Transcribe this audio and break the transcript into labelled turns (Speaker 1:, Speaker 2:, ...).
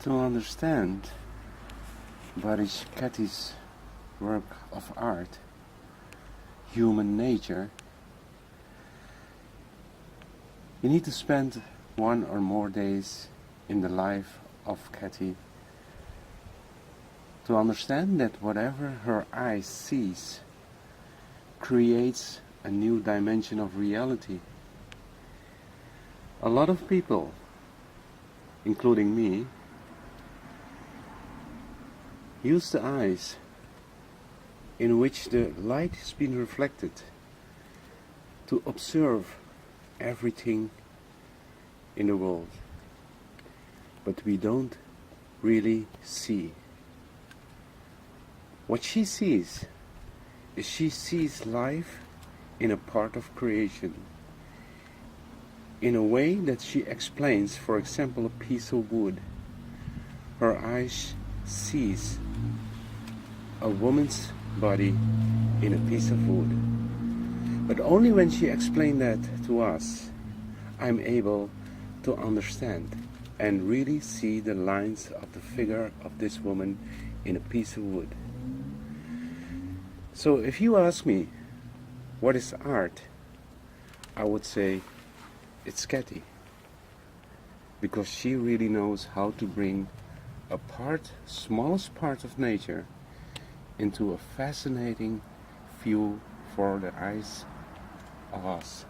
Speaker 1: To understand Baricz Kati's work of art, human nature, you need to spend one or more days in the life of Kati to understand that whatever her eye sees creates a new dimension of reality. A lot of people, including me, use the eyes in which the light has been reflected to observe everything in the world, but we don't really see. What she sees is she sees life in a part of creation, in a way that she explains, for example, a piece of wood. Her eyes sees a woman's body in a piece of wood. But only when she explained that to us, I'm able to understand and really see the lines of the figure of this woman in a piece of wood. So if you ask me, what is art? I would say it's Kati, because she really knows how to bring a smallest part of nature into a fascinating view for the eyes of us.